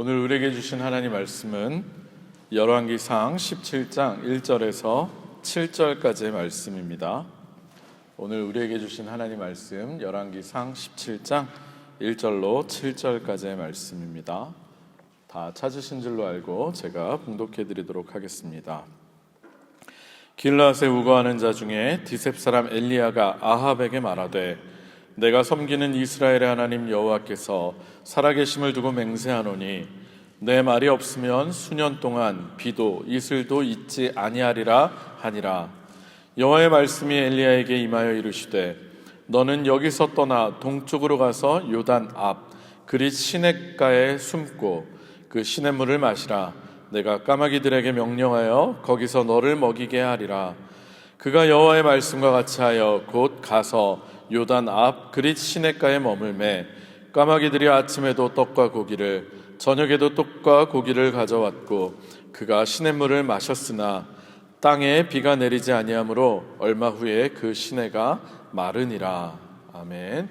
오늘 우리에게 주신 하나님 말씀은 열왕기상 17장 1절에서 7절까지의 말씀입니다. 오늘 우리에게 주신 하나님 말씀 열왕기상 17장 1절로 7절까지의 말씀입니다. 다 찾으신 줄로 알고 제가 봉독해 드리도록 하겠습니다. 길라앗에 우거하는 자 중에 디셉 사람 엘리야가 아합에게 말하되 내가 섬기는 이스라엘의 하나님 여호와께서 살아계심을 두고 맹세하노니 내 말이 없으면 수년 동안 비도 이슬도 있지 아니하리라 하니라. 여호와의 말씀이 엘리야에게 임하여 이르시되 너는 여기서 떠나 동쪽으로 가서 요단 앞 그릿 시냇가에 숨고 그 시냇물을 마시라. 내가 까마귀들에게 명령하여 거기서 너를 먹이게 하리라. 그가 여호와의 말씀과 같이 하여 곧 가서 요단 앞 그릿 시냇가에 머물매 까마귀들이 아침에도 떡과 고기를 저녁에도 떡과 고기를 가져왔고 그가 시냇물을 마셨으나 땅에 비가 내리지 아니하므로 얼마 후에 그 시내가 마르니라. 아멘.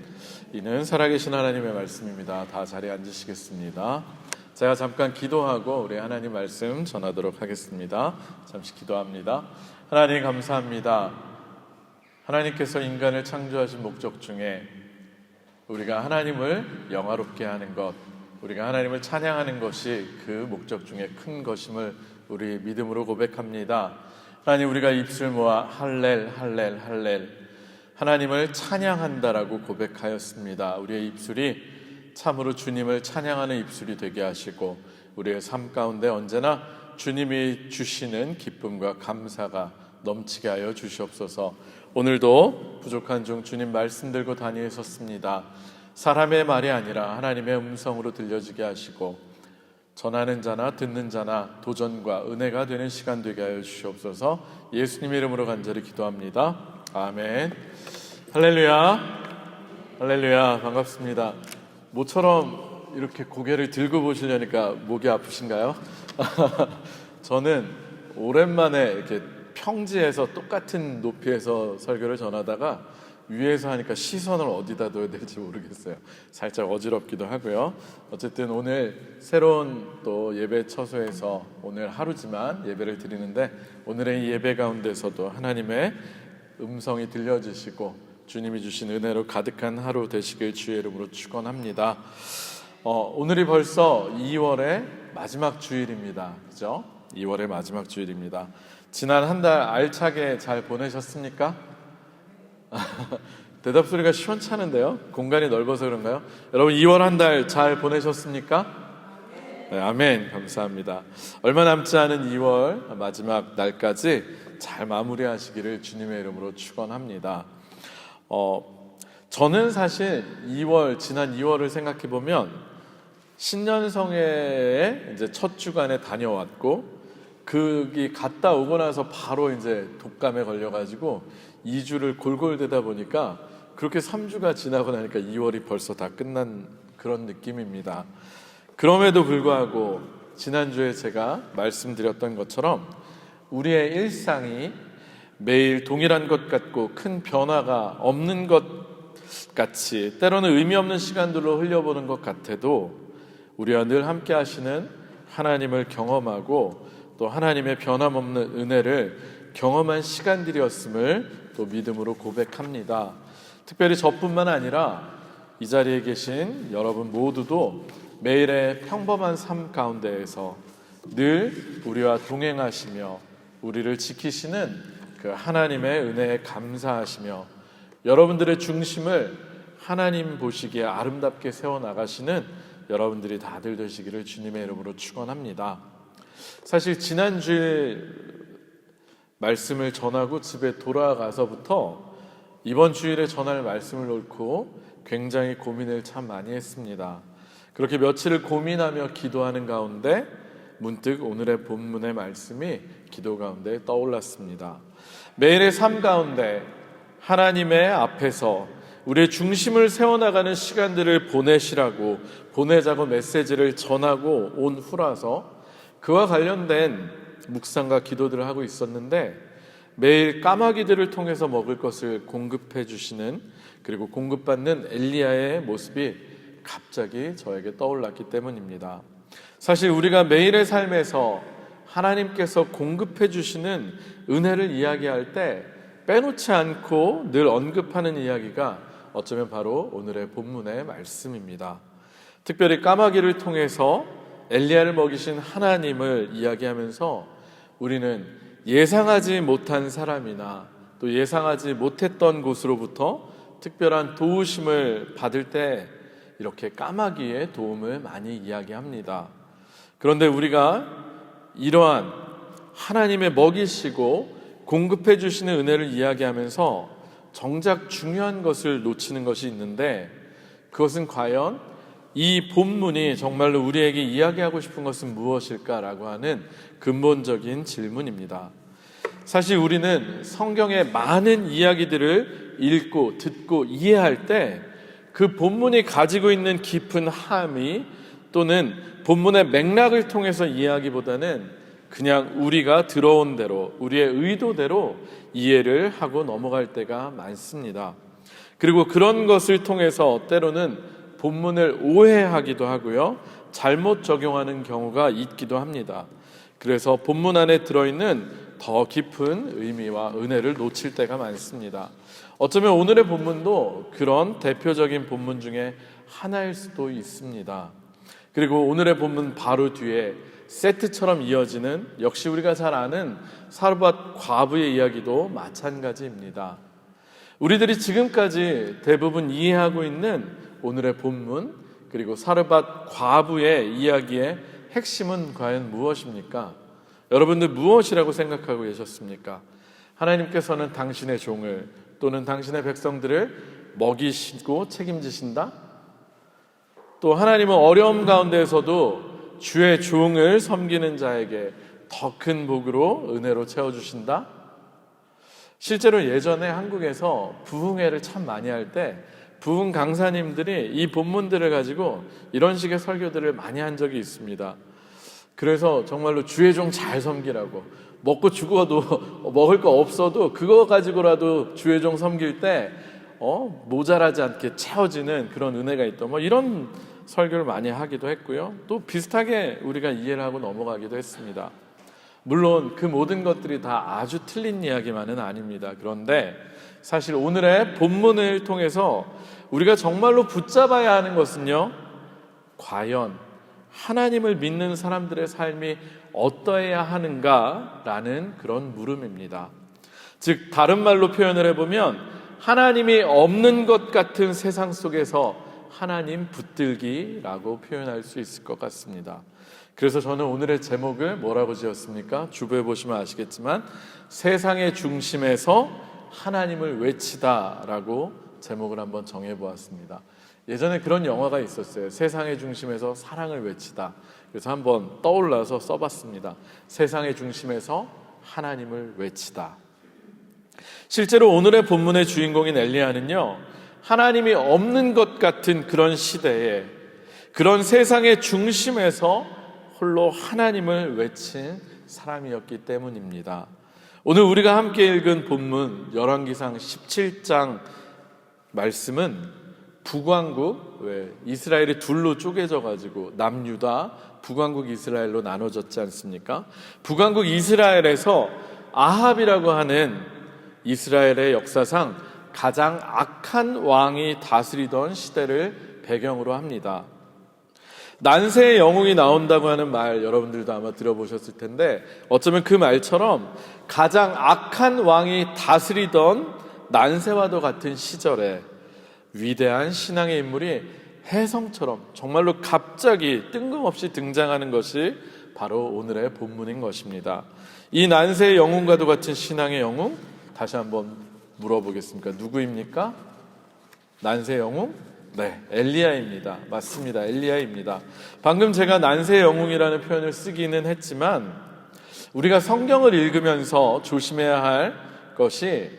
이는 살아계신 하나님의 말씀입니다. 다 자리에 앉으시겠습니다. 제가 잠깐 기도하고 우리 하나님 말씀 전하도록 하겠습니다. 잠시 기도합니다. 하나님 감사합니다. 하나님께서 인간을 창조하신 목적 중에 우리가 하나님을 영화롭게 하는 것, 우리가 하나님을 찬양하는 것이 그 목적 중에 큰 것임을 우리 믿음으로 고백합니다. 하나님, 우리가 입술 모아 할렐 할렐 할렐 하나님을 찬양한다라고 고백하였습니다. 우리의 입술이 참으로 주님을 찬양하는 입술이 되게 하시고 우리의 삶 가운데 언제나 주님이 주시는 기쁨과 감사가 넘치게 하여 주시옵소서. 오늘도 부족한 중 주님 말씀 들고 다니셨습니다. 사람의 말이 아니라 하나님의 음성으로 들려지게 하시고 전하는 자나 듣는 자나 도전과 은혜가 되는 시간 되게 하여 주시옵소서. 예수님 이름으로 간절히 기도합니다. 아멘. 할렐루야. 할렐루야. 반갑습니다. 모처럼 이렇게 고개를 들고 보시려니까 목이 아프신가요? 저는 오랜만에 이렇게 평지에서 똑같은 높이에서 설교를 전하다가 위에서 하니까 시선을 어디다 둬야 될지 모르겠어요. 살짝 어지럽기도 하고요. 어쨌든 오늘 새로운 또 예배 처소에서 오늘 하루지만 예배를 드리는데 오늘의 예배 가운데서도 하나님의 음성이 들려주시고 주님이 주신 은혜로 가득한 하루 되시길 주의 이름으로 축원합니다. 오늘이 벌써 2월의 마지막 주일입니다. 그죠? 2월의 마지막 주일입니다. 지난 한 달 알차게 잘 보내셨습니까? 대답 소리가 시원찮은데요? 공간이 넓어서 그런가요? 여러분 2월 한 달 잘 보내셨습니까? 네, 아멘. 감사합니다. 얼마 남지 않은 2월 마지막 날까지 잘 마무리하시기를 주님의 이름으로 축원합니다. 저는 사실 지난 2월을 생각해 보면 신년성회에 이제 첫 주간에 다녀왔고 거기 갔다 오고 나서 바로 이제 독감에 걸려가지고 2주를 골골대다 보니까 그렇게 3주가 지나고 나니까 2월이 벌써 다 끝난 그런 느낌입니다. 그럼에도 불구하고 지난주에 제가 말씀드렸던 것처럼 우리의 일상이 매일 동일한 것 같고 큰 변화가 없는 것 같이 때로는 의미 없는 시간들로 흘려보는 것 같아도 우리와 늘 함께 하시는 하나님을 경험하고 또 하나님의 변함없는 은혜를 경험한 시간들이었음을 또 믿음으로 고백합니다. 특별히 저뿐만 아니라 이 자리에 계신 여러분 모두도 매일의 평범한 삶 가운데에서 늘 우리와 동행하시며 우리를 지키시는 그 하나님의 은혜에 감사하시며 여러분들의 중심을 하나님 보시기에 아름답게 세워나가시는 여러분들이 다들 되시기를 주님의 이름으로 축원합니다. 사실 지난주일 말씀을 전하고 집에 돌아가서부터 이번 주일에 전할 말씀을 놓고 굉장히 고민을 참 많이 했습니다. 그렇게 며칠을 고민하며 기도하는 가운데 문득 오늘의 본문의 말씀이 기도 가운데 떠올랐습니다. 매일의 삶 가운데 하나님의 앞에서 우리의 중심을 세워나가는 시간들을 보내자고 메시지를 전하고 온 후라서 그와 관련된 묵상과 기도들을 하고 있었는데 매일 까마귀들을 통해서 먹을 것을 공급해 주시는 그리고 공급받는 엘리야의 모습이 갑자기 저에게 떠올랐기 때문입니다. 사실 우리가 매일의 삶에서 하나님께서 공급해 주시는 은혜를 이야기할 때 빼놓지 않고 늘 언급하는 이야기가 어쩌면 바로 오늘의 본문의 말씀입니다. 특별히 까마귀를 통해서 엘리야를 먹이신 하나님을 이야기하면서 우리는 예상하지 못한 사람이나 또 예상하지 못했던 곳으로부터 특별한 도우심을 받을 때 이렇게 까마귀의 도움을 많이 이야기합니다. 그런데 우리가 이러한 하나님의 먹이시고 공급해 주시는 은혜를 이야기하면서 정작 중요한 것을 놓치는 것이 있는데, 그것은 과연 이 본문이 정말로 우리에게 이야기하고 싶은 것은 무엇일까라고 하는 근본적인 질문입니다. 사실 우리는 성경의 많은 이야기들을 읽고 듣고 이해할 때 그 본문이 가지고 있는 깊은 함의 또는 본문의 맥락을 통해서 이해하기보다는 그냥 우리가 들어온 대로 우리의 의도대로 이해를 하고 넘어갈 때가 많습니다. 그리고 그런 것을 통해서 때로는 본문을 오해하기도 하고요, 잘못 적용하는 경우가 있기도 합니다. 그래서 본문 안에 들어있는 더 깊은 의미와 은혜를 놓칠 때가 많습니다. 어쩌면 오늘의 본문도 그런 대표적인 본문 중에 하나일 수도 있습니다. 그리고 오늘의 본문 바로 뒤에 세트처럼 이어지는 역시 우리가 잘 아는 사르밧 과부의 이야기도 마찬가지입니다. 우리들이 지금까지 대부분 이해하고 있는 오늘의 본문 그리고 사르밧 과부의 이야기의 핵심은 과연 무엇입니까? 여러분들 무엇이라고 생각하고 계셨습니까? 하나님께서는 당신의 종을 또는 당신의 백성들을 먹이시고 책임지신다? 또 하나님은 어려움 가운데에서도 주의 종을 섬기는 자에게 더 큰 복으로 은혜로 채워주신다? 실제로 예전에 한국에서 부흥회를 참 많이 할 때 부흥 강사님들이 이 본문들을 가지고 이런 식의 설교들을 많이 한 적이 있습니다. 그래서 정말로 주의 종 잘 섬기라고, 먹고 죽어도 먹을 거 없어도 그거 가지고라도 주의 종 섬길 때 모자라지 않게 채워지는 그런 은혜가 있다, 이런 설교를 많이 하기도 했고요. 또 비슷하게 우리가 이해를 하고 넘어가기도 했습니다. 물론 그 모든 것들이 다 아주 틀린 이야기만은 아닙니다. 그런데 사실 오늘의 본문을 통해서 우리가 정말로 붙잡아야 하는 것은요, 과연 하나님을 믿는 사람들의 삶이 어떠해야 하는가라는 그런 물음입니다. 즉 다른 말로 표현을 해보면 하나님이 없는 것 같은 세상 속에서 하나님 붙들기라고 표현할 수 있을 것 같습니다. 그래서 저는 오늘의 제목을 뭐라고 지었습니까? 주부에 보시면 아시겠지만 세상의 중심에서 하나님을 외치다라고 제목을 한번 정해보았습니다. 예전에 그런 영화가 있었어요. 세상의 중심에서 사랑을 외치다. 그래서 한번 떠올라서 써봤습니다. 세상의 중심에서 하나님을 외치다. 실제로 오늘의 본문의 주인공인 엘리야는요, 하나님이 없는 것 같은 그런 시대에 그런 세상의 중심에서 홀로 하나님을 외친 사람이었기 때문입니다. 오늘 우리가 함께 읽은 본문 열왕기상 17장 말씀은 북왕국, 이스라엘이 둘로 쪼개져 가지고 남유다, 북왕국 이스라엘로 나눠졌지 않습니까? 북왕국 이스라엘에서 아합이라고 하는 이스라엘의 역사상 가장 악한 왕이 다스리던 시대를 배경으로 합니다. 난세의 영웅이 나온다고 하는 말 여러분들도 아마 들어보셨을 텐데, 어쩌면 그 말처럼 가장 악한 왕이 다스리던 난세와도 같은 시절에 위대한 신앙의 인물이 혜성처럼 정말로 갑자기 뜬금없이 등장하는 것이 바로 오늘의 본문인 것입니다. 이 난세의 영웅과도 같은 신앙의 영웅, 다시 한번 물어보겠습니까? 누구입니까? 난세의 영웅? 네, 엘리야입니다. 맞습니다. 엘리야입니다. 방금 제가 난세의 영웅이라는 표현을 쓰기는 했지만 우리가 성경을 읽으면서 조심해야 할 것이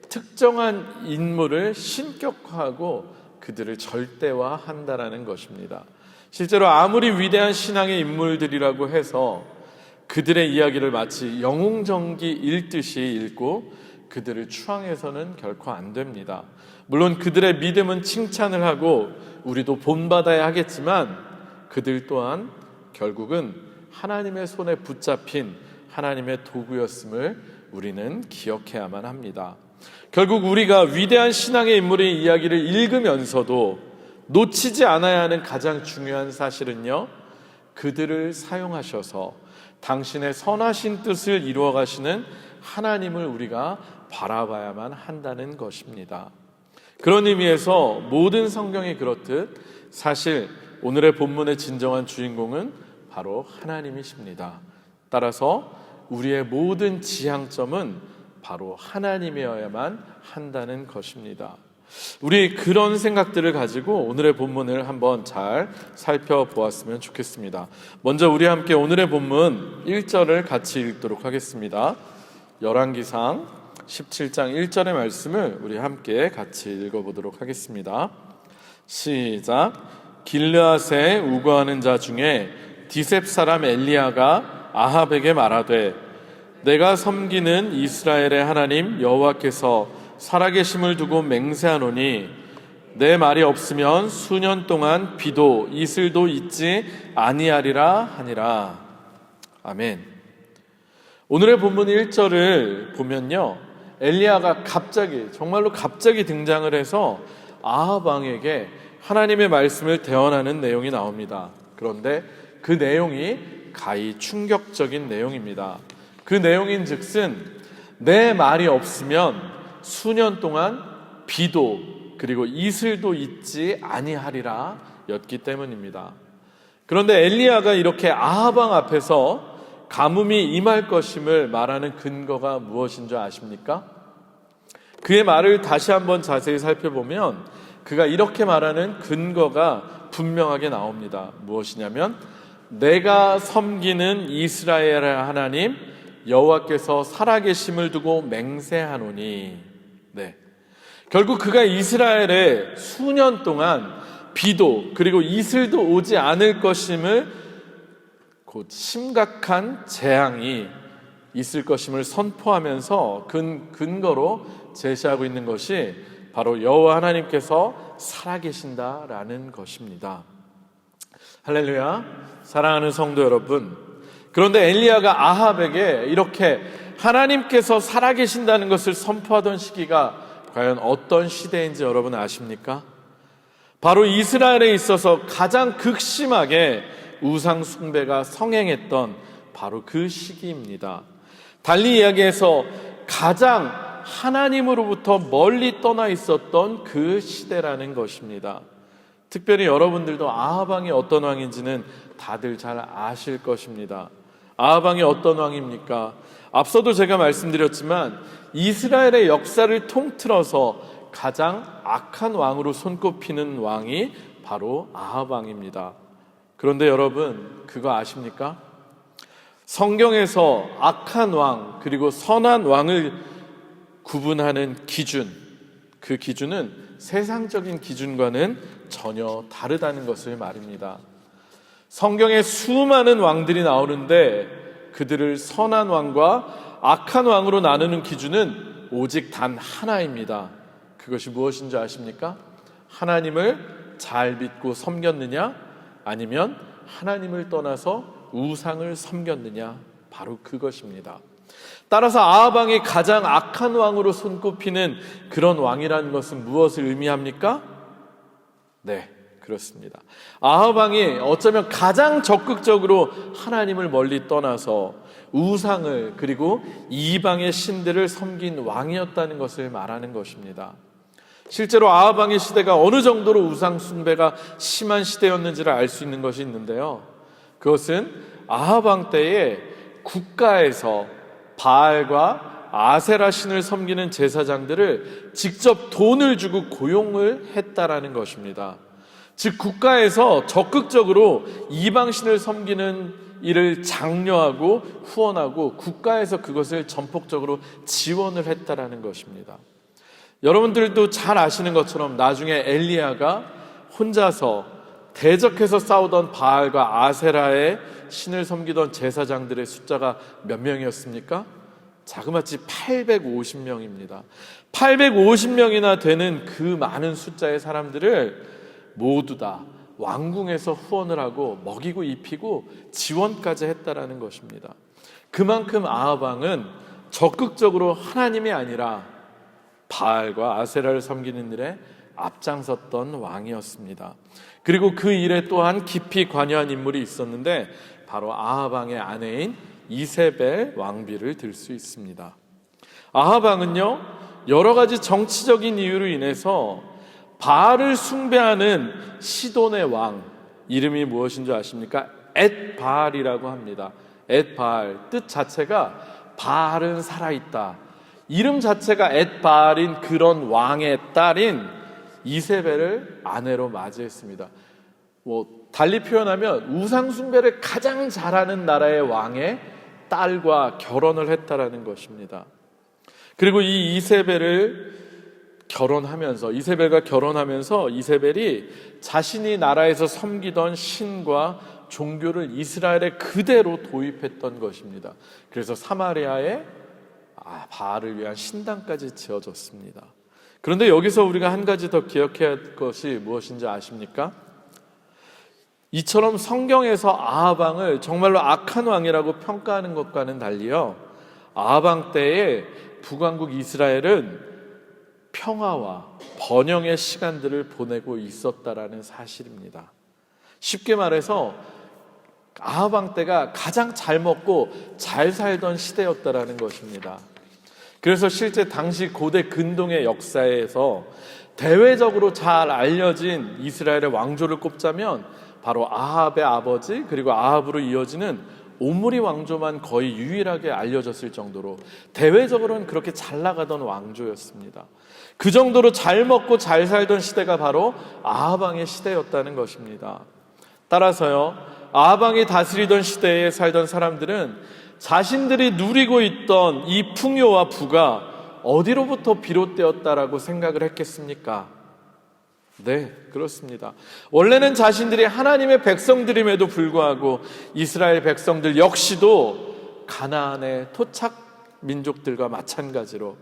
특정한 인물을 신격화하고 그들을 절대화한다라는 것입니다. 실제로 아무리 위대한 신앙의 인물들이라고 해서 그들의 이야기를 마치 영웅전기 읽듯이 읽고 그들을 추앙해서는 결코 안 됩니다. 물론 그들의 믿음은 칭찬을 하고 우리도 본받아야 하겠지만 그들 또한 결국은 하나님의 손에 붙잡힌 하나님의 도구였음을 우리는 기억해야만 합니다. 결국 우리가 위대한 신앙의 인물의 이야기를 읽으면서도 놓치지 않아야 하는 가장 중요한 사실은요, 그들을 사용하셔서 당신의 선하신 뜻을 이루어 가시는 하나님을 우리가 바라봐야만 한다는 것입니다. 그런 의미에서 모든 성경이 그렇듯 사실 오늘의 본문의 진정한 주인공은 바로 하나님이십니다. 따라서 우리의 모든 지향점은 바로 하나님이어야만 한다는 것입니다. 우리 그런 생각들을 가지고 오늘의 본문을 한번 잘 살펴보았으면 좋겠습니다. 먼저 우리 함께 오늘의 본문 1절을 같이 읽도록 하겠습니다. 열왕기상 17장 1절의 말씀을 우리 함께 같이 읽어보도록 하겠습니다. 시작. 길르앗에 우거하는 자 중에 디셉 사람 엘리야가 아합에게 말하되 내가 섬기는 이스라엘의 하나님 여호와께서 살아계심을 두고 맹세하노니 내 말이 없으면 수년 동안 비도 이슬도 있지 아니하리라 하니라. 아멘. 오늘의 본문 1절을 보면요, 엘리야가 정말로 갑자기 등장을 해서 아합 왕에게 하나님의 말씀을 대언하는 내용이 나옵니다. 그런데 그 내용이 가히 충격적인 내용입니다. 그 내용인 즉슨 내 말이 없으면 수년 동안 비도 그리고 이슬도 있지 아니하리라 였기 때문입니다. 그런데 엘리야가 이렇게 아합 왕 앞에서 가뭄이 임할 것임을 말하는 근거가 무엇인 줄 아십니까? 그의 말을 다시 한번 자세히 살펴보면 그가 이렇게 말하는 근거가 분명하게 나옵니다. 무엇이냐면 내가 섬기는 이스라엘의 하나님 여호와께서 살아계심을 두고 맹세하노니. 네. 결국 그가 이스라엘에 수년 동안 비도 그리고 이슬도 오지 않을 것임을, 곧 심각한 재앙이 있을 것임을 선포하면서 근거로 제시하고 있는 것이 바로 여호와 하나님께서 살아계신다라는 것입니다. 할렐루야. 사랑하는 성도 여러분, 그런데 엘리야가 아합에게 이렇게 하나님께서 살아계신다는 것을 선포하던 시기가 과연 어떤 시대인지 여러분 아십니까? 바로 이스라엘에 있어서 가장 극심하게 우상 숭배가 성행했던 바로 그 시기입니다. 달리 이야기해서 가장 하나님으로부터 멀리 떠나 있었던 그 시대라는 것입니다. 특별히 여러분들도 아합 왕이 어떤 왕인지는 다들 잘 아실 것입니다. 아합 왕이 어떤 왕입니까? 앞서도 제가 말씀드렸지만 이스라엘의 역사를 통틀어서 가장 악한 왕으로 손꼽히는 왕이 바로 아합 왕입니다. 그런데 여러분, 그거 아십니까? 성경에서 악한 왕 그리고 선한 왕을 구분하는 기준, 그 기준은 세상적인 기준과는 전혀 다르다는 것을 말입니다. 성경에 수많은 왕들이 나오는데 그들을 선한 왕과 악한 왕으로 나누는 기준은 오직 단 하나입니다. 그것이 무엇인지 아십니까? 하나님을 잘 믿고 섬겼느냐, 아니면 하나님을 떠나서 우상을 섬겼느냐, 바로 그것입니다. 따라서 아합 왕이 가장 악한 왕으로 손꼽히는 그런 왕이라는 것은 무엇을 의미합니까? 네, 그렇습니다. 아합 왕이 어쩌면 가장 적극적으로 하나님을 멀리 떠나서 우상을 그리고 이방의 신들을 섬긴 왕이었다는 것을 말하는 것입니다. 실제로 아합 왕의 시대가 어느 정도로 우상 숭배가 심한 시대였는지를 알 수 있는 것이 있는데요, 그것은 아합 왕 때에 국가에서 바알과 아세라 신을 섬기는 제사장들을 직접 돈을 주고 고용을 했다라는 것입니다. 즉 국가에서 적극적으로 이방신을 섬기는 일을 장려하고 후원하고 국가에서 그것을 전폭적으로 지원을 했다라는 것입니다. 여러분들도 잘 아시는 것처럼 나중에 엘리야가 혼자서 대적해서 싸우던 바알과 아세라의 신을 섬기던 제사장들의 숫자가 몇 명이었습니까? 자그마치 850명입니다. 850명이나 되는 그 많은 숫자의 사람들을 모두 다 왕궁에서 후원을 하고 먹이고 입히고 지원까지 했다라는 것입니다. 그만큼 아합 왕은 적극적으로 하나님이 아니라 바알과 아세라를 섬기는 일에 앞장섰던 왕이었습니다. 그리고 그 일에 또한 깊이 관여한 인물이 있었는데 바로 아합 왕의 아내인 이세벨 왕비를 들 수 있습니다. 아합 왕은요, 여러 가지 정치적인 이유로 인해서 바알을 숭배하는 시돈의 왕, 이름이 무엇인 줄 아십니까? 엣바알이라고 합니다. 엣바알, 뜻 자체가 바알은 살아있다. 이름 자체가 엣바알인 그런 왕의 딸인 이세벨을 아내로 맞이했습니다. 달리 표현하면 우상 숭배를 가장 잘하는 나라의 왕의 딸과 결혼을 했다라는 것입니다. 그리고 이 이세벨과 결혼하면서 이세벨이 자신이 나라에서 섬기던 신과 종교를 이스라엘에 그대로 도입했던 것입니다. 그래서 사마리아에 바알을 위한 신당까지 지어졌습니다. 그런데 여기서 우리가 한 가지 더 기억해야 할 것이 무엇인지 아십니까? 이처럼 성경에서 아합 왕을 정말로 악한 왕이라고 평가하는 것과는 달리요, 아합 왕 때에 북왕국 이스라엘은 평화와 번영의 시간들을 보내고 있었다라는 사실입니다. 쉽게 말해서 아합 왕 때가 가장 잘 먹고 잘 살던 시대였다라는 것입니다. 그래서 실제 당시 고대 근동의 역사에서 대외적으로 잘 알려진 이스라엘의 왕조를 꼽자면 바로 아합의 아버지 그리고 아합으로 이어지는 오므리 왕조만 거의 유일하게 알려졌을 정도로 대외적으로는 그렇게 잘 나가던 왕조였습니다. 그 정도로 잘 먹고 잘 살던 시대가 바로 아합 왕의 시대였다는 것입니다. 따라서요, 아합 왕이 다스리던 시대에 살던 사람들은 자신들이 누리고 있던 이 풍요와 부가 어디로부터 비롯되었다라고 생각을 했겠습니까? 네, 그렇습니다. 원래는 자신들이 하나님의 백성들임에도 불구하고 이스라엘 백성들 역시도 가나안의 토착 민족들과 마찬가지로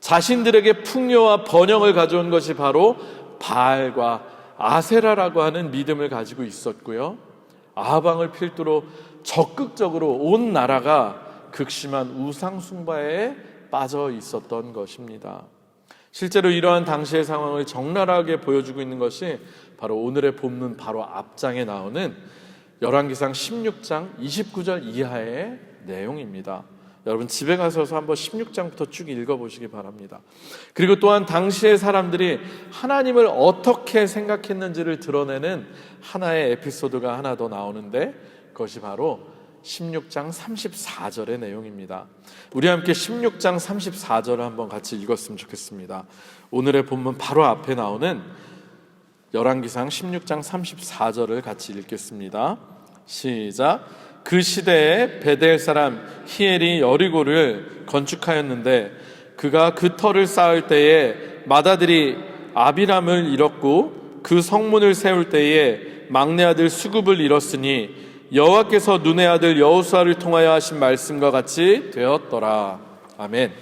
자신들에게 풍요와 번영을 가져온 것이 바로 바알과 아세라라고 하는 믿음을 가지고 있었고요, 아합 왕을 필두로 적극적으로 온 나라가 극심한 우상 숭배에 빠져 있었던 것입니다. 실제로 이러한 당시의 상황을 적나라하게 보여주고 있는 것이 바로 오늘의 본문 바로 앞장에 나오는 열왕기상 16장 29절 이하의 내용입니다. 여러분 집에 가셔서 한번 16장부터 쭉 읽어보시기 바랍니다. 그리고 또한 당시의 사람들이 하나님을 어떻게 생각했는지를 드러내는 하나의 에피소드가 하나 더 나오는데 그것이 바로 16장 34절의 내용입니다. 우리 함께 16장 34절을 한번 같이 읽었으면 좋겠습니다. 오늘의 본문 바로 앞에 나오는 열왕기상 16장 34절을 같이 읽겠습니다. 시작. 그 시대에 베델 사람 히엘이 여리고를 건축하였는데 그가 그 터를 쌓을 때에 맏아들이 아비람을 잃었고 그 성문을 세울 때에 막내 아들 수굽을 잃었으니 여호와께서 눈의 아들 여호수아를 통하여 하신 말씀과 같이 되었더라. 아멘.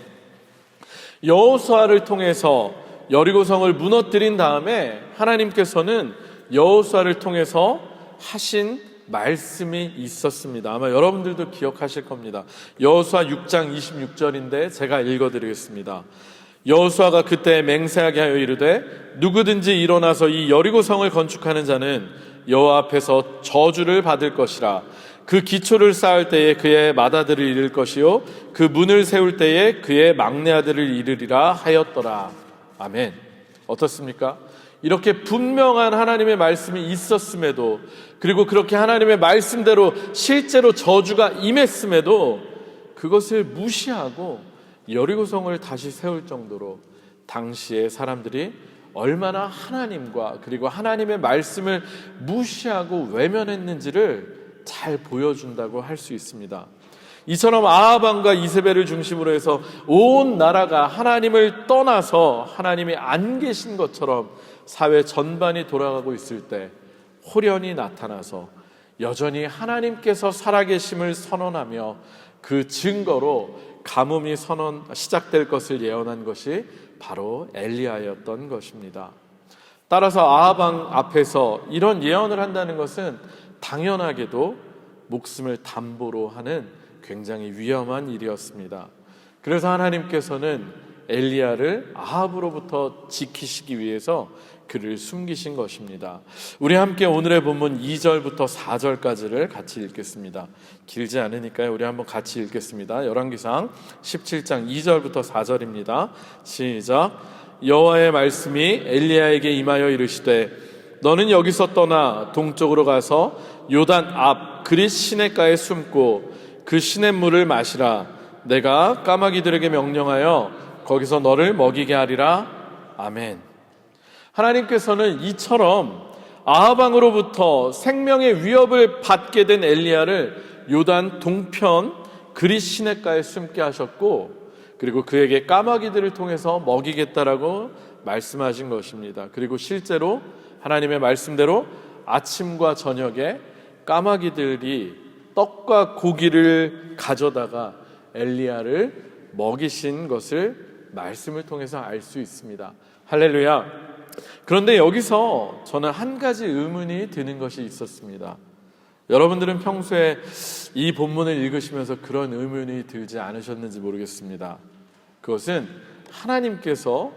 여호수아를 통해서 여리고성을 무너뜨린 다음에 하나님께서는 여호수아를 통해서 하신 말씀이 있었습니다. 아마 여러분들도 기억하실 겁니다. 여호수아 6장 26절인데 제가 읽어드리겠습니다. 여호수아가 그때 맹세하게 하여 이르되 누구든지 일어나서 이 여리고성을 건축하는 자는 여호와 앞에서 저주를 받을 것이라. 그 기초를 쌓을 때에 그의 맏아들을 잃을 것이요 그 문을 세울 때에 그의 막내 아들을 잃으리라 하였더라. 아멘. 어떻습니까? 이렇게 분명한 하나님의 말씀이 있었음에도, 그리고 그렇게 하나님의 말씀대로 실제로 저주가 임했음에도 그것을 무시하고 여리고성을 다시 세울 정도로 당시의 사람들이 얼마나 하나님과 그리고 하나님의 말씀을 무시하고 외면했는지를 잘 보여준다고 할 수 있습니다. 이처럼 아합 왕과 이세벨을 중심으로 해서 온 나라가 하나님을 떠나서 하나님이 안 계신 것처럼 사회 전반이 돌아가고 있을 때 호련히 나타나서 여전히 하나님께서 살아계심을 선언하며 그 증거로 가뭄이 시작될 것을 예언한 것이 바로 엘리야였던 것입니다. 따라서 아합 왕 앞에서 이런 예언을 한다는 것은 당연하게도 목숨을 담보로 하는 굉장히 위험한 일이었습니다. 그래서 하나님께서는 엘리야를 아합으로부터 지키시기 위해서 그를 숨기신 것입니다. 우리 함께 오늘의 본문 2절부터 4절까지를 같이 읽겠습니다. 길지 않으니까요. 우리 한번 같이 읽겠습니다. 열왕기상 17장 2절부터 4절입니다. 시작. 여호와의 말씀이 엘리야에게 임하여 이르시되 너는 여기서 떠나 동쪽으로 가서 요단 앞 그릿 시냇가에 숨고 그 시냇물을 마시라. 내가 까마귀들에게 명령하여 거기서 너를 먹이게 하리라. 아멘. 하나님께서는 이처럼 아합 왕으로부터 생명의 위협을 받게 된 엘리야를 요단 동편 그릿 시냇가에 숨게 하셨고, 그리고 그에게 까마귀들을 통해서 먹이겠다라고 말씀하신 것입니다. 그리고 실제로 하나님의 말씀대로 아침과 저녁에 까마귀들이 떡과 고기를 가져다가 엘리야를 먹이신 것을 말씀을 통해서 알 수 있습니다. 할렐루야. 그런데 여기서 저는 한 가지 의문이 드는 것이 있었습니다. 여러분들은 평소에 이 본문을 읽으시면서 그런 의문이 들지 않으셨는지 모르겠습니다. 그것은 하나님께서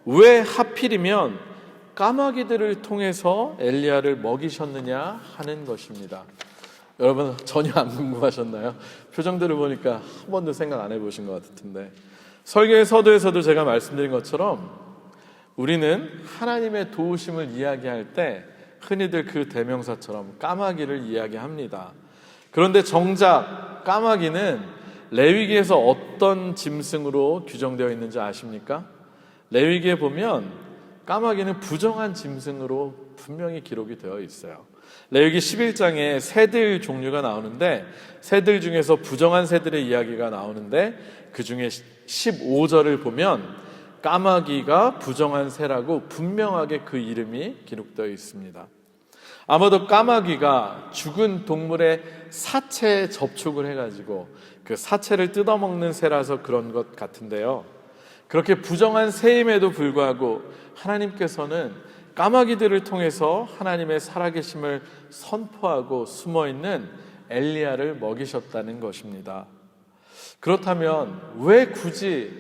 왜 하필이면 까마귀들을 통해서 엘리야를 먹이셨느냐 하는 것입니다. 여러분 전혀 안 궁금하셨나요? 표정들을 보니까 한 번도 생각 안 해보신 것 같은데, 설교의 서두에서도 제가 말씀드린 것처럼 우리는 하나님의 도우심을 이야기할 때 흔히들 그 대명사처럼 까마귀를 이야기합니다. 그런데 정작 까마귀는 레위기에서 어떤 짐승으로 규정되어 있는지 아십니까? 레위기에 보면 까마귀는 부정한 짐승으로 분명히 기록이 되어 있어요. 레위기 11장에 새들 종류가 나오는데, 새들 중에서 부정한 새들의 이야기가 나오는데 그 중에 15절을 보면 까마귀가 부정한 새라고 분명하게 그 이름이 기록되어 있습니다. 아마도 까마귀가 죽은 동물의 사체에 접촉을 해가지고 그 사체를 뜯어먹는 새라서 그런 것 같은데요. 그렇게 부정한 새임에도 불구하고 하나님께서는 까마귀들을 통해서 하나님의 살아계심을 선포하고 숨어있는 엘리야를 먹이셨다는 것입니다. 그렇다면 왜 굳이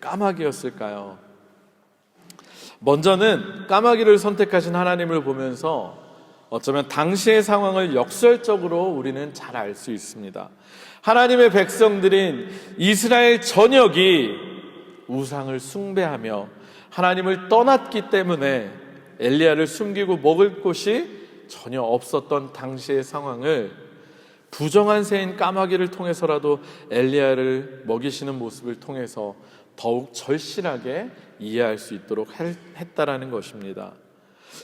까마귀였을까요? 먼저는 까마귀를 선택하신 하나님을 보면서 어쩌면 당시의 상황을 역설적으로 우리는 잘 알 수 있습니다. 하나님의 백성들인 이스라엘 전역이 우상을 숭배하며 하나님을 떠났기 때문에 엘리야를 숨기고 먹을 곳이 전혀 없었던 당시의 상황을 부정한 새인 까마귀를 통해서라도 엘리야를 먹이시는 모습을 통해서 더욱 절실하게 이해할 수 있도록 했다라는 것입니다.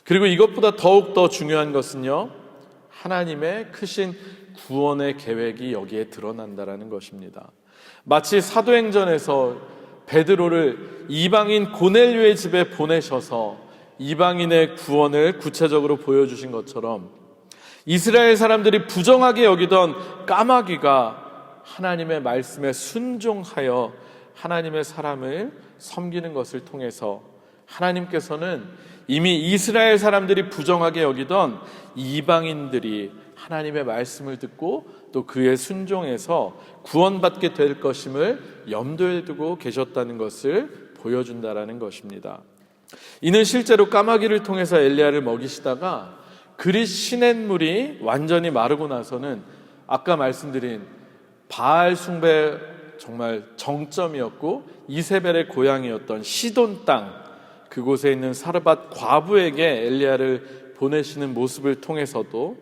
그리고 이것보다 더욱 더 중요한 것은요, 하나님의 크신 구원의 계획이 여기에 드러난다라는 것입니다. 마치 사도행전에서 베드로를 이방인 고넬료의 집에 보내셔서 이방인의 구원을 구체적으로 보여주신 것처럼 이스라엘 사람들이 부정하게 여기던 까마귀가 하나님의 말씀에 순종하여 하나님의 사람을 섬기는 것을 통해서 하나님께서는 이미 이스라엘 사람들이 부정하게 여기던 이방인들이 하나님의 말씀을 듣고 또 그의 순종에서 구원받게 될 것임을 염두에 두고 계셨다는 것을 보여준다라는 것입니다. 이는 실제로 까마귀를 통해서 엘리야를 먹이시다가 그릿 시냇물이 완전히 마르고 나서는 아까 말씀드린 바알 숭배 정말 정점이었고 이세벨의 고향이었던 시돈 땅, 그곳에 있는 사르밧 과부에게 엘리야를 보내시는 모습을 통해서도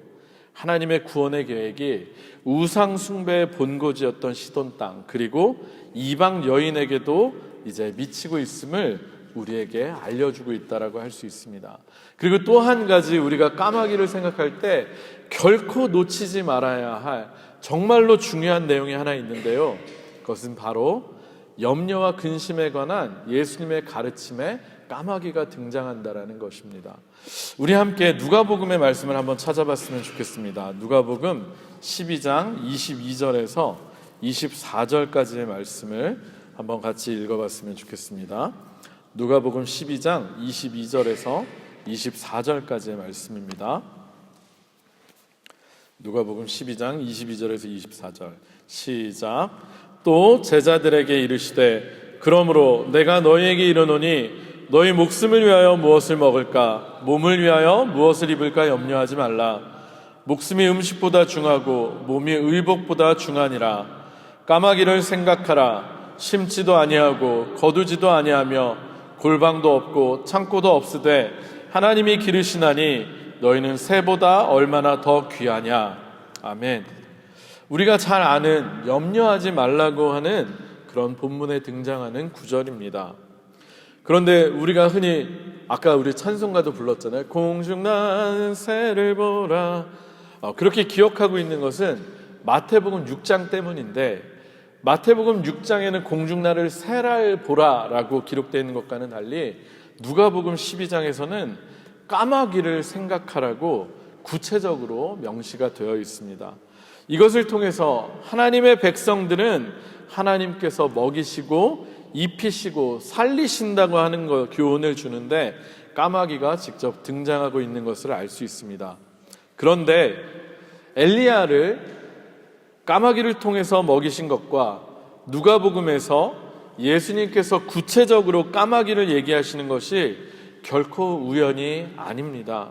하나님의 구원의 계획이 우상 숭배의 본고지였던 시돈 땅, 그리고 이방 여인에게도 이제 미치고 있음을 우리에게 알려주고 있다라고 할 수 있습니다. 그리고 또 한 가지, 우리가 까마귀를 생각할 때 결코 놓치지 말아야 할 정말로 중요한 내용이 하나 있는데요. 그것은 바로 염려와 근심에 관한 예수님의 가르침에 까마귀가 등장한다라는 것입니다. 우리 함께 누가복음의 말씀을 한번 찾아봤으면 좋겠습니다. 누가복음 12장 22절에서 24절까지의 말씀을 한번 같이 읽어봤으면 좋겠습니다. 누가복음 12장 22절에서 24절까지의 말씀입니다. 누가복음 12장 22절에서 24절 시작. 또 제자들에게 이르시되 그러므로 내가 너희에게 이르노니 너희 목숨을 위하여 무엇을 먹을까 몸을 위하여 무엇을 입을까 염려하지 말라. 목숨이 음식보다 중하고 몸이 의복보다 중하니라. 까마귀를 생각하라. 심지도 아니하고 거두지도 아니하며 골방도 없고 창고도 없으되 하나님이 기르시나니 너희는 새보다 얼마나 더 귀하냐. 아멘. 우리가 잘 아는 염려하지 말라고 하는 그런 본문에 등장하는 구절입니다. 그런데 우리가 흔히 아까 우리 찬송가도 불렀잖아요. 공중나는 새를 보라. 그렇게 기억하고 있는 것은 마태복음 6장 때문인데, 마태복음 6장에는 공중나를 새를 보라라고 기록되어 있는 것과는 달리 누가복음 12장에서는 까마귀를 생각하라고 구체적으로 명시가 되어 있습니다. 이것을 통해서 하나님의 백성들은 하나님께서 먹이시고 입히시고 살리신다고 하는 교훈을 주는데 까마귀가 직접 등장하고 있는 것을 알 수 있습니다. 그런데 엘리야를 까마귀를 통해서 먹이신 것과 누가복음에서 예수님께서 구체적으로 까마귀를 얘기하시는 것이 결코 우연이 아닙니다.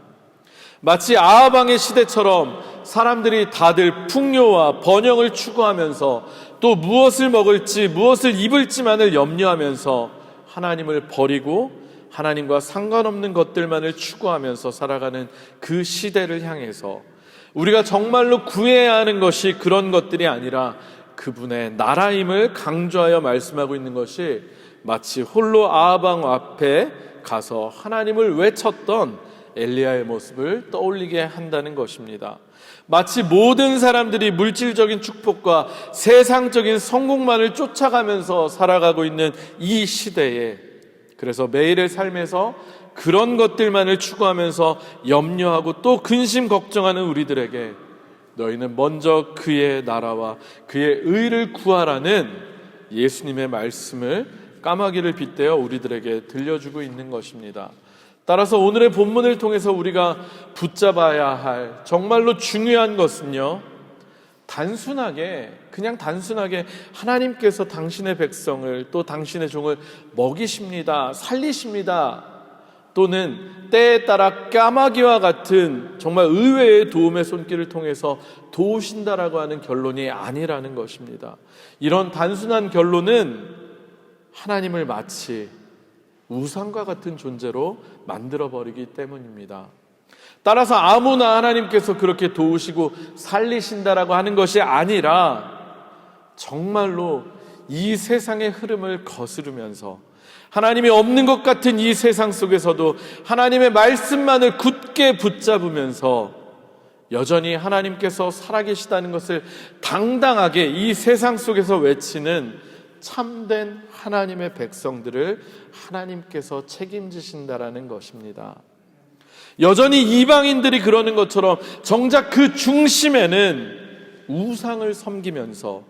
마치 아하방의 시대처럼 사람들이 다들 풍요와 번영을 추구하면서 또 무엇을 먹을지 무엇을 입을지만을 염려하면서 하나님을 버리고 하나님과 상관없는 것들만을 추구하면서 살아가는 그 시대를 향해서 우리가 정말로 구해야 하는 것이 그런 것들이 아니라 그분의 나라임을 강조하여 말씀하고 있는 것이 마치 홀로 아하방 앞에 가서 하나님을 외쳤던 엘리야의 모습을 떠올리게 한다는 것입니다. 마치 모든 사람들이 물질적인 축복과 세상적인 성공만을 쫓아가면서 살아가고 있는 이 시대에, 그래서 매일의 삶에서 그런 것들만을 추구하면서 염려하고 또 근심 걱정하는 우리들에게 너희는 먼저 그의 나라와 그의 의를 구하라는 예수님의 말씀을 까마귀를 빗대어 우리들에게 들려주고 있는 것입니다. 따라서 오늘의 본문을 통해서 우리가 붙잡아야 할 정말로 중요한 것은요, 그냥 단순하게 하나님께서 당신의 백성을 또 당신의 종을 먹이십니다, 살리십니다, 또는 때에 따라 까마귀와 같은 정말 의외의 도움의 손길을 통해서 도우신다라고 하는 결론이 아니라는 것입니다. 이런 단순한 결론은 하나님을 마치 우상과 같은 존재로 만들어버리기 때문입니다. 따라서 아무나 하나님께서 그렇게 도우시고 살리신다라고 하는 것이 아니라 정말로 이 세상의 흐름을 거스르면서 하나님이 없는 것 같은 이 세상 속에서도 하나님의 말씀만을 굳게 붙잡으면서 여전히 하나님께서 살아계시다는 것을 당당하게 이 세상 속에서 외치는 참된 하나님의 백성들을 하나님께서 책임지신다라는 것입니다. 여전히 이방인들이 그러는 것처럼 정작 그 중심에는 우상을 섬기면서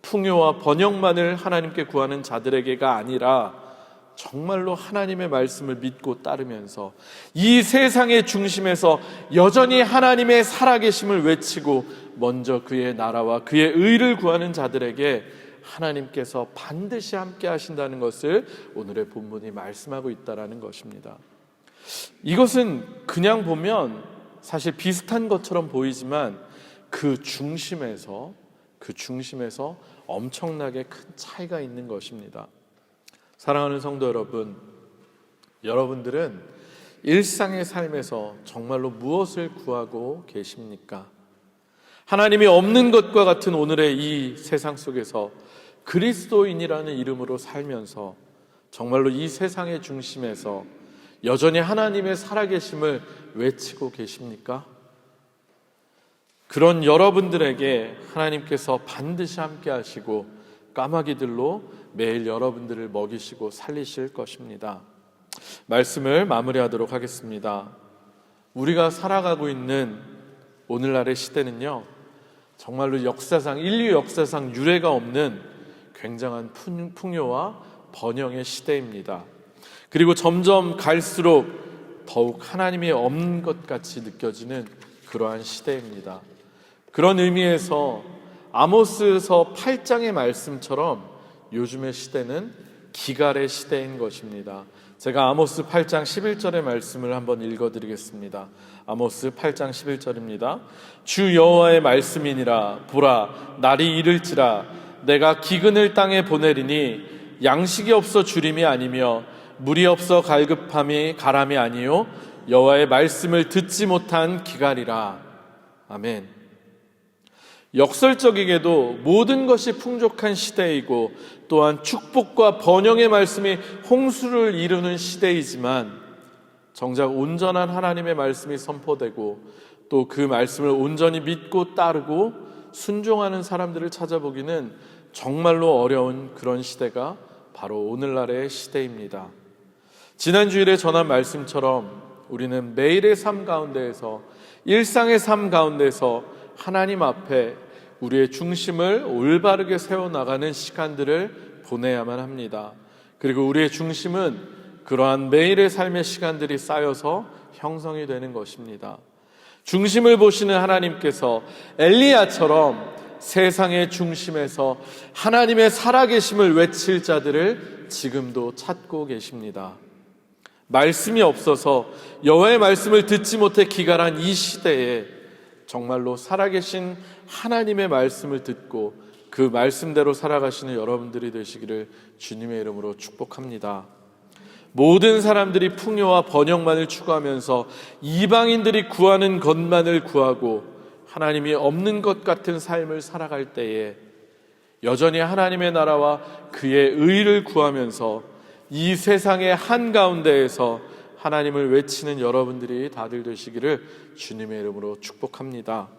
풍요와 번영만을 하나님께 구하는 자들에게가 아니라 정말로 하나님의 말씀을 믿고 따르면서 이 세상의 중심에서 여전히 하나님의 살아계심을 외치고 먼저 그의 나라와 그의 의를 구하는 자들에게 하나님께서 반드시 함께 하신다는 것을 오늘의 본문이 말씀하고 있다는 것입니다. 이것은 그냥 보면 사실 비슷한 것처럼 보이지만 그 중심에서 엄청나게 큰 차이가 있는 것입니다. 사랑하는 성도 여러분, 여러분들은 일상의 삶에서 정말로 무엇을 구하고 계십니까? 하나님이 없는 것과 같은 오늘의 이 세상 속에서 그리스도인이라는 이름으로 살면서 정말로 이 세상의 중심에서 여전히 하나님의 살아계심을 외치고 계십니까? 그런 여러분들에게 하나님께서 반드시 함께 하시고 까마귀들로 매일 여러분들을 먹이시고 살리실 것입니다. 말씀을 마무리하도록 하겠습니다. 우리가 살아가고 있는 오늘날의 시대는요, 정말로 인류 역사상 유례가 없는 굉장한 풍요와 번영의 시대입니다. 그리고 점점 갈수록 더욱 하나님이 없는 것 같이 느껴지는 그러한 시대입니다. 그런 의미에서 아모스서 8장의 말씀처럼 요즘의 시대는 기갈의 시대인 것입니다. 제가 아모스 8장 11절의 말씀을 한번 읽어드리겠습니다. 아모스 8장 11절입니다. 주 여호와의 말씀이니라. 보라, 날이 이를지라. 내가 기근을 땅에 보내리니 양식이 없어 주림이 아니며 물이 없어 갈급함이 가람이 아니요 여호와의 말씀을 듣지 못한 기갈이라. 아멘. 역설적이게도 모든 것이 풍족한 시대이고 또한 축복과 번영의 말씀이 홍수를 이루는 시대이지만 정작 온전한 하나님의 말씀이 선포되고 또 그 말씀을 온전히 믿고 따르고 순종하는 사람들을 찾아보기는 정말로 어려운 그런 시대가 바로 오늘날의 시대입니다. 지난 주일에 전한 말씀처럼 우리는 매일의 삶 가운데에서, 일상의 삶 가운데서 하나님 앞에 우리의 중심을 올바르게 세워나가는 시간들을 보내야만 합니다. 그리고 우리의 중심은 그러한 매일의 삶의 시간들이 쌓여서 형성이 되는 것입니다. 중심을 보시는 하나님께서 엘리야처럼 세상의 중심에서 하나님의 살아계심을 외칠 자들을 지금도 찾고 계십니다. 말씀이 없어서 여호와의 말씀을 듣지 못해 기갈한 이 시대에 정말로 살아계신 하나님의 말씀을 듣고 그 말씀대로 살아가시는 여러분들이 되시기를 주님의 이름으로 축복합니다. 모든 사람들이 풍요와 번영만을 추구하면서 이방인들이 구하는 것만을 구하고 하나님이 없는 것 같은 삶을 살아갈 때에 여전히 하나님의 나라와 그의 의를 구하면서 이 세상의 한가운데에서 하나님을 외치는 여러분들이 다들 되시기를 주님의 이름으로 축복합니다.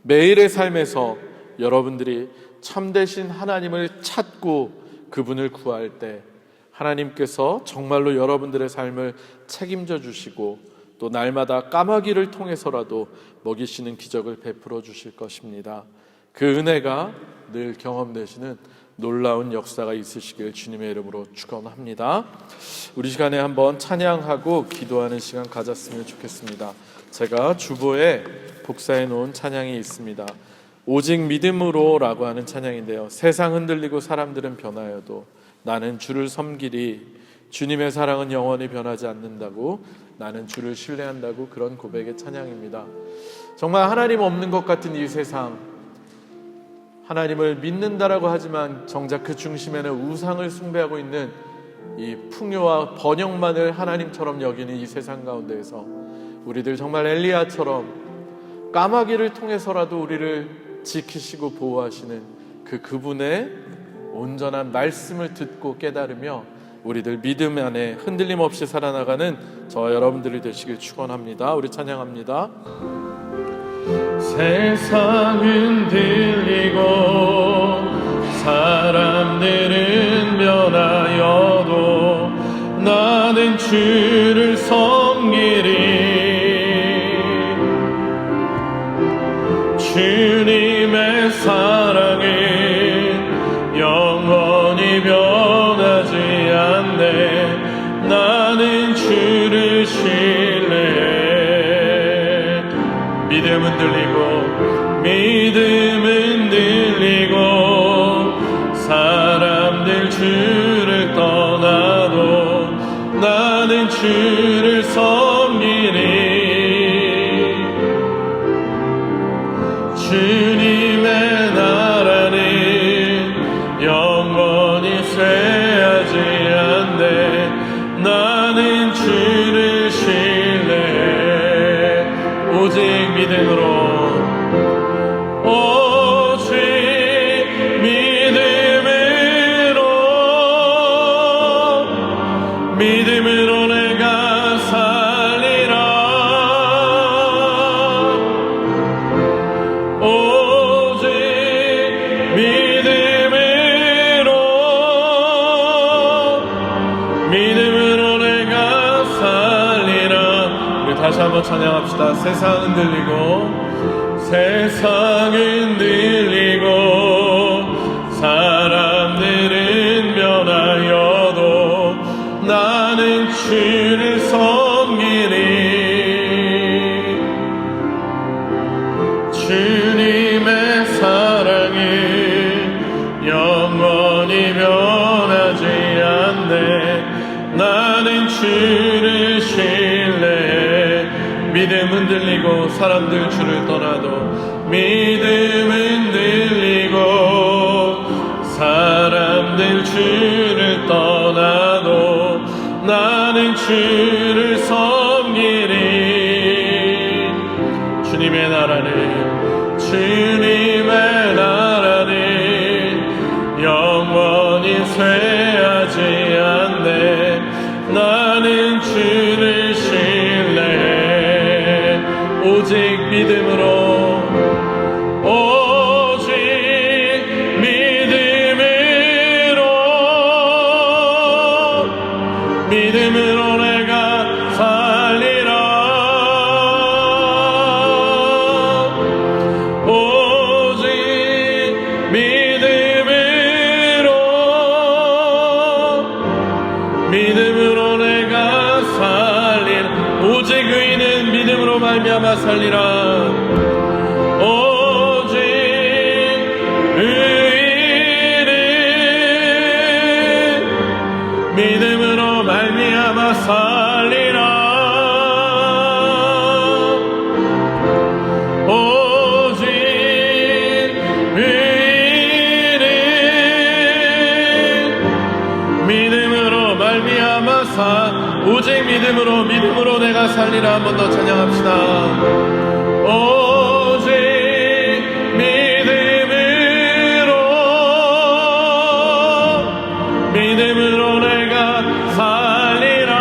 매일의 삶에서 여러분들이 참되신 하나님을 찾고 그분을 구할 때 하나님께서 정말로 여러분들의 삶을 책임져 주시고 또 날마다 까마귀를 통해서라도 먹이시는 기적을 베풀어 주실 것입니다. 그 은혜가 늘 경험되시는 놀라운 역사가 있으시길 주님의 이름으로 축원합니다. 우리 시간에 한번 찬양하고 기도하는 시간 가졌으면 좋겠습니다. 제가 주보에 복사해 놓은 찬양이 있습니다. 오직 믿음으로 라고 하는 찬양인데요, 세상 흔들리고 사람들은 변하여도 나는 주를 섬기리. 주님의 사랑은 영원히 변하지 않는다고, 나는 주를 신뢰한다고, 그런 고백의 찬양입니다. 정말 하나님 없는 것 같은 이 세상, 하나님을 믿는다라고 하지만 정작 그 중심에는 우상을 숭배하고 있는 이 풍요와 번영만을 하나님처럼 여기는 이 세상 가운데에서 우리들 정말 엘리야처럼 까마귀를 통해서라도 우리를 지키시고 보호하시는 그분의 온전한 말씀을 듣고 깨달으며 우리들 믿음 안에 흔들림 없이 살아나가는 저와 여러분들이 되시길 축원합니다. 우리 찬양합니다. 세상은 들리고 사람들은 변하여도 나는 주를 섬기리. 주님의 사랑은 영원히 변하지 않네. 나는 주를 신뢰해. 믿음은 들리고 사람들 주를 떠나도 나는 주를 섬기리. 주님의 나라는 영원히 쇠하지 않네. 나는 주를 신뢰해. 오직 믿음으로 내가 살리라. 오직 믿음으로 내가 살리라. 우리 다시 한번 찬양합시다. 세상은 들리고 사람들은 변하여도 나는 주를 섬기리. 사람들 주를 떠나도 믿음은 들리고 사람들 주를 떠나도 나는 주를 섬기리. 주님의 나라는 영원히 쇠하지 않네. 나는 주를 신뢰해. 오직 믿음으로 내가 살리라. 오직 믿음으로 내가 살리라. 오직 의인은 믿음으로 말미암아 살리라. 오직 의인은 믿음으로 말미암아 살리라. 오직 의인은 믿음으로 말미암아 오직 믿음으로 내가 살리라. 한 번 더 찬양합시다. 오직 믿음으로 내가 살리라.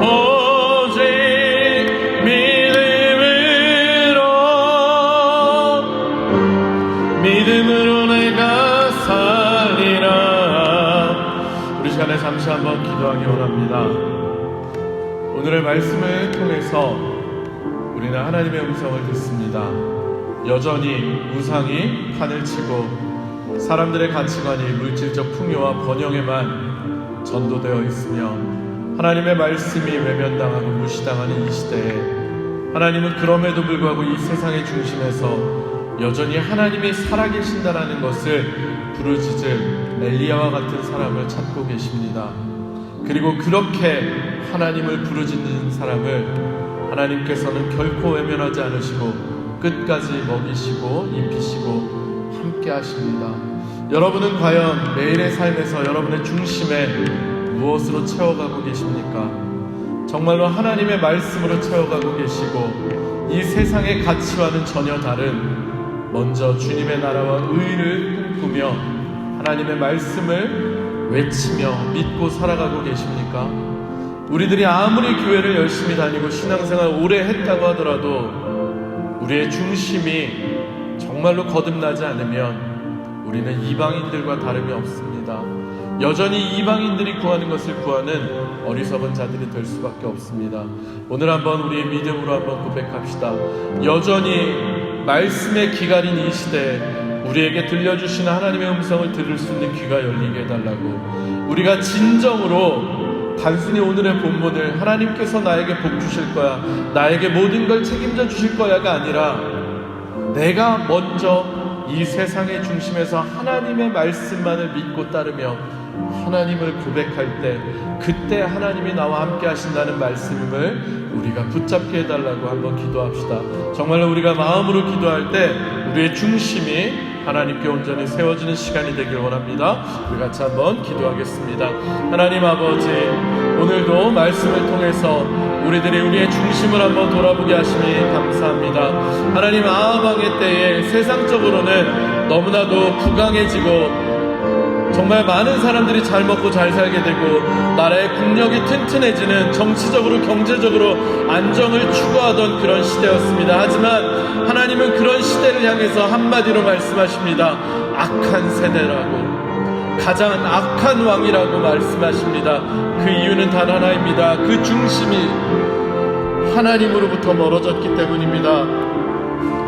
오직 믿음으로 내가 살리라. 우리 시간에 잠시 한번 기도하기 원합니다. 오늘의 말씀을 통해서 우리는 하나님의 음성을 듣습니다. 여전히 우상이 판을 치고 사람들의 가치관이 물질적 풍요와 번영에만 전도되어 있으며 하나님의 말씀이 외면당하고 무시당하는 이 시대에 하나님은 그럼에도 불구하고 이 세상의 중심에서 여전히 하나님이 살아계신다라는 것을 부르짖을 엘리야와 같은 사람을 찾고 계십니다. 그리고 그렇게 하나님을 부르짖는 사람을 하나님께서는 결코 외면하지 않으시고 끝까지 먹이시고 입히시고 함께 하십니다. 여러분은 과연 매일의 삶에서 여러분의 중심에 무엇으로 채워가고 계십니까? 정말로 하나님의 말씀으로 채워가고 계시고 이 세상의 가치와는 전혀 다른 먼저 주님의 나라와 의를 꿈꾸며 하나님의 말씀을 외치며 믿고 살아가고 계십니까? 우리들이 아무리 교회를 열심히 다니고 신앙생활 오래 했다고 하더라도 우리의 중심이 정말로 거듭나지 않으면 우리는 이방인들과 다름이 없습니다. 여전히 이방인들이 구하는 것을 구하는 어리석은 자들이 될 수밖에 없습니다. 오늘 한번 우리의 믿음으로 한번 고백합시다. 여전히 말씀에 기갈인 이 시대에 우리에게 들려주시는 하나님의 음성을 들을 수 있는 귀가 열리게 해달라고, 우리가 진정으로 단순히 오늘의 본문을 하나님께서 나에게 복 주실 거야, 나에게 모든 걸 책임져 주실 거야가 아니라 내가 먼저 이 세상의 중심에서 하나님의 말씀만을 믿고 따르며 하나님을 고백할 때 그때 하나님이 나와 함께 하신다는 말씀임을 우리가 붙잡게 해달라고 한번 기도합시다. 정말로 우리가 마음으로 기도할 때 우리의 중심이 하나님께 온전히 세워지는 시간이 되길 원합니다. 우리 같이 한번 기도하겠습니다. 하나님 아버지, 오늘도 말씀을 통해서 우리들이 우리의 중심을 한번 돌아보게 하시니 감사합니다. 하나님, 아합왕의 때에 세상적으로는 너무나도 부강해지고 정말 많은 사람들이 잘 먹고 잘 살게 되고 나라의 국력이 튼튼해지는, 정치적으로 경제적으로 안정을 추구하던 그런 시대였습니다. 하지만 하나님은 그런 시대를 향해서 한마디로 말씀하십니다. 악한 세대라고, 가장 악한 왕이라고 말씀하십니다. 그 이유는 단 하나입니다. 그 중심이 하나님으로부터 멀어졌기 때문입니다.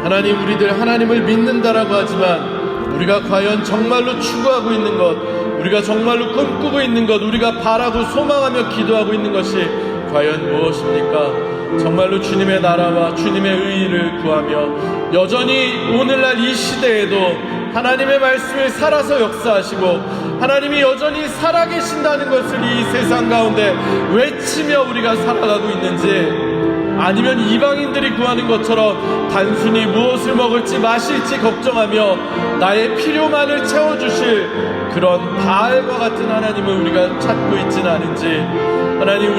하나님, 우리들 하나님을 믿는다라고 하지만 우리가 과연 정말로 추구하고 있는 것, 우리가 정말로 꿈꾸고 있는 것, 우리가 바라고 소망하며 기도하고 있는 것이 과연 무엇입니까? 정말로 주님의 나라와 주님의 의의를 구하며 여전히 오늘날 이 시대에도 하나님의 말씀을 살아서 역사하시고 하나님이 여전히 살아계신다는 것을 이 세상 가운데 외치며 우리가 살아가고 있는지, 아니면 이방인들이 구하는 것처럼 단순히 무엇을 먹을지 마실지 걱정하며 나의 필요만을 채워주실 그런 바알과 같은 하나님을 우리가 찾고 있지는 않은지, 하나님,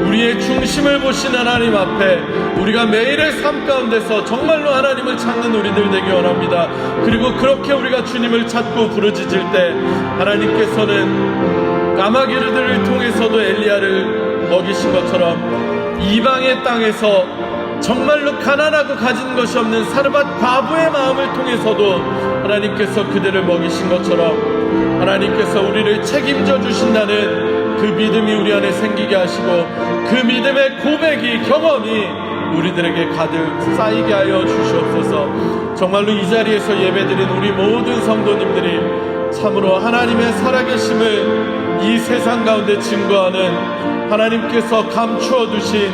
우리의 중심을 보신 하나님 앞에 우리가 매일의 삶 가운데서 정말로 하나님을 찾는 우리들 되기 원합니다. 그리고 그렇게 우리가 주님을 찾고 부르짖을 때 하나님께서는 까마귀들을 통해서도 엘리야를 먹이신 것처럼 이방의 땅에서 정말로 가난하고 가진 것이 없는 사르밧 과부의 마음을 통해서도 하나님께서 그들을 먹이신 것처럼 하나님께서 우리를 책임져 주신다는 그 믿음이 우리 안에 생기게 하시고, 그 믿음의 고백이, 경험이 우리들에게 가득 쌓이게 하여 주시옵소서. 정말로 이 자리에서 예배드린 우리 모든 성도님들이 참으로 하나님의 살아계심을 이 세상 가운데 증거하는 하나님께서 감추어 두신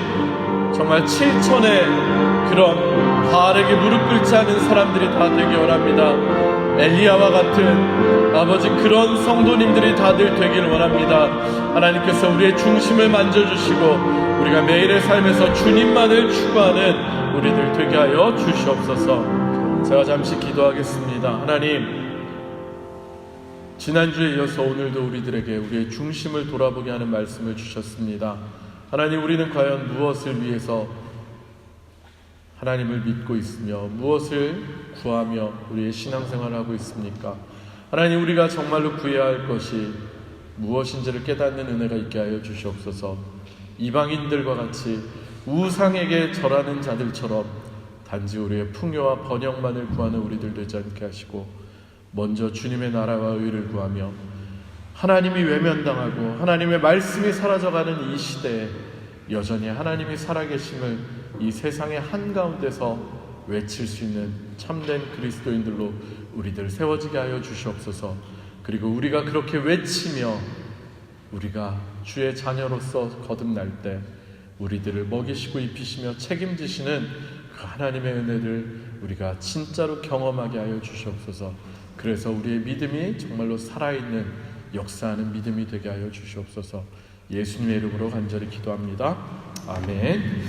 정말 7천의 그런 바알에게 무릎 꿇지 않은 사람들이 다 되기 원합니다. 엘리야와 같은 아버지, 그런 성도님들이 다들 되기를 원합니다. 하나님께서 우리의 중심을 만져주시고 우리가 매일의 삶에서 주님만을 추구하는 우리들 되게 하여 주시옵소서. 제가 잠시 기도하겠습니다. 하나님, 지난주에 이어서 오늘도 우리들에게 우리의 중심을 돌아보게 하는 말씀을 주셨습니다. 하나님, 우리는 과연 무엇을 위해서 하나님을 믿고 있으며 무엇을 구하며 우리의 신앙생활을 하고 있습니까? 하나님, 우리가 정말로 구해야 할 것이 무엇인지를 깨닫는 은혜가 있게 하여 주시옵소서. 이방인들과 같이 우상에게 절하는 자들처럼 단지 우리의 풍요와 번영만을 구하는 우리들 되지 않게 하시고, 먼저 주님의 나라와 의를 구하며 하나님이 외면당하고 하나님의 말씀이 사라져가는 이 시대에 여전히 하나님이 살아계심을 이 세상의 한가운데서 외칠 수 있는 참된 그리스도인들로 우리들 세워지게 하여 주시옵소서. 그리고 우리가 그렇게 외치며 우리가 주의 자녀로서 거듭날 때 우리들을 먹이시고 입히시며 책임지시는 그 하나님의 은혜를 우리가 진짜로 경험하게 하여 주시옵소서. 그래서 우리의 믿음이 정말로 살아있는 역사하는 믿음이 되게 하여 주시옵소서. 예수님의 이름으로 간절히 기도합니다. 아멘.